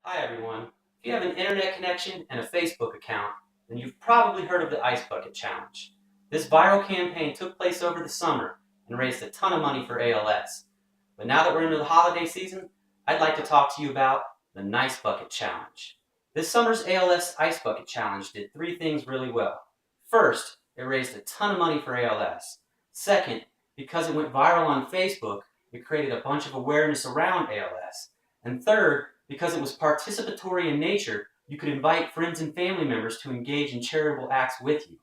Hi everyone. If you have an internet connection and a Facebook account, then you've probably heard of the Ice Bucket Challenge. This viral campaign took place over the summer and raised a ton of money for ALS. But now that we're into the holiday season, I'd like to talk to you about the Nice Bucket Challenge. This summer's ALS Ice Bucket Challenge did three things really well. First, it raised a ton of money for ALS. Second, because it went viral on Facebook, it created a bunch of awareness around ALS. And third, because it was participatory in nature, you could invite friends and family members to engage in charitable acts with you.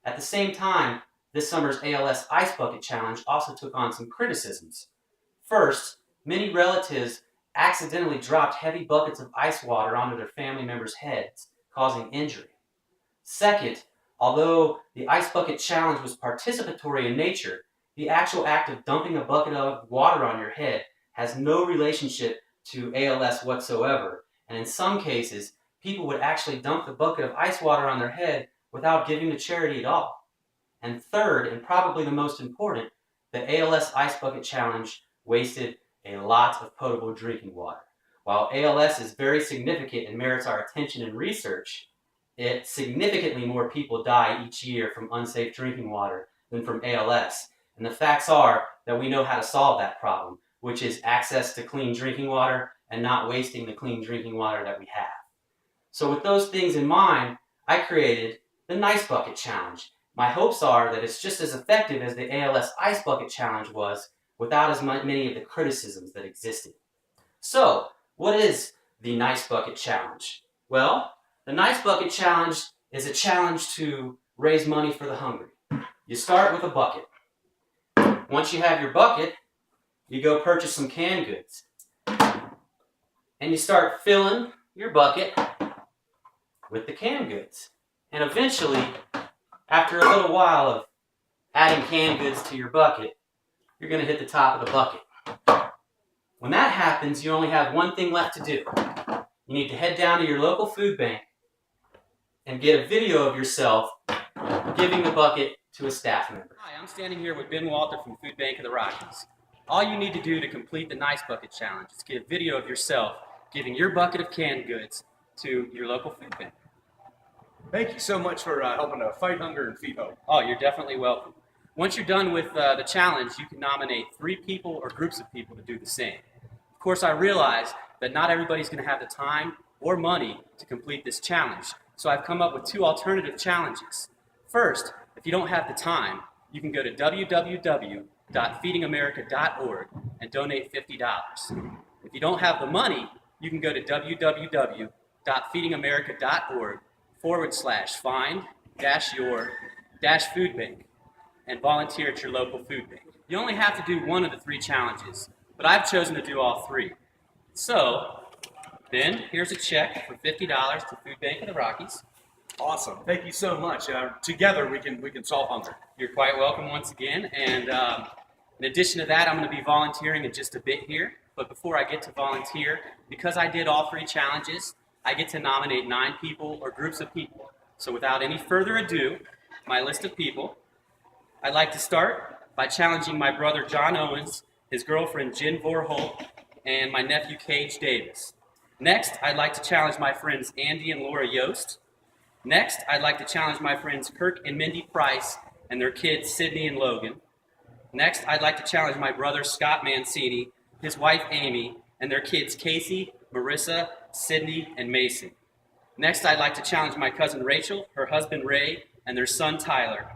At the same time, this summer's ALS Ice Bucket Challenge also took on some criticisms. First, many relatives accidentally dropped heavy buckets of ice water onto their family members' heads, causing injury. Second, although the Ice Bucket Challenge was participatory in nature, the actual act of dumping a bucket of water on your head has no relationship to ALS whatsoever, and in some cases, people would actually dump the bucket of ice water on their head without giving to charity at all. And third, and probably the most important, the ALS Ice Bucket Challenge wasted a lot of potable drinking water. While ALS is very significant and merits our attention and research, significantly more people die each year from unsafe drinking water than from ALS. And the facts are that we know how to solve that problem, which is access to clean drinking water and not wasting the clean drinking water that we have. So with those things in mind, I created the Nice Bucket Challenge. My hopes are that it's just as effective as the ALS Ice Bucket Challenge was without as many of the criticisms that existed. So, what is the Nice Bucket Challenge? Well, the Nice Bucket Challenge is a challenge to raise money for the hungry. You start with a bucket. Once you have your bucket, you go purchase some canned goods. And you start filling your bucket with the canned goods. And eventually, after a little while of adding canned goods to your bucket, you're going to hit the top of the bucket. When that happens, you only have one thing left to do. You need to head down to your local food bank and get a video of yourself giving the bucket to a staff member. Hi, I'm standing here with Ben Walter from Food Bank of the Rockies. All you need to do to complete the Nice Bucket Challenge is get a video of yourself giving your bucket of canned goods to your local food bank. Thank you so much for helping to fight hunger and feed hope. Oh, you're definitely welcome. Once you're done with the challenge, you can nominate 3 people or groups of people to do the same. Of course, I realize that not everybody's going to have the time or money to complete this challenge, so I've come up with 2 alternative challenges. First, if you don't have the time, you can go to www.feedingamerica.org and donate $50. If you don't have the money, you can go to www.feedingamerica.org/find-your-food bank and volunteer at your local food bank. You only have to do one of the 3 challenges, but I've chosen to do all 3. So, Ben, here's a check for $50 to Food Bank of the Rockies. Awesome. Thank you so much. Together we can solve hunger. You're quite welcome once again. And in addition to that, I'm going to be volunteering in just a bit here. But before I get to volunteer, because I did all 3 challenges, I get to nominate 9 people or groups of people. So without any further ado, my list of people. I'd like to start by challenging my brother John Owens, his girlfriend Jen Vorholt, and my nephew Cage Davis. Next, I'd like to challenge my friends Andy and Laura Yost. Next, I'd like to challenge my friends Kirk and Mindy Price and their kids Sydney and Logan. Next, I'd like to challenge my brother Scott Mancini, his wife Amy, and their kids Casey, Marissa, Sydney, and Mason. Next, I'd like to challenge my cousin Rachel, her husband Ray, and their son Tyler.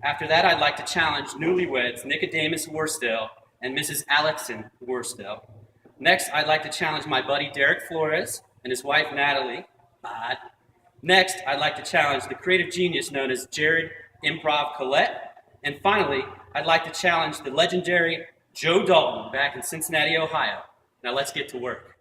After that, I'd like to challenge newlyweds Nicodemus Worsdale and Mrs. Alexson Worsdale. Next, I'd like to challenge my buddy Derek Flores and his wife Natalie. Next, I'd like to challenge the creative genius known as Jared Improv Collette. And finally, I'd like to challenge the legendary Joe Dalton back in Cincinnati, Ohio. Now let's get to work.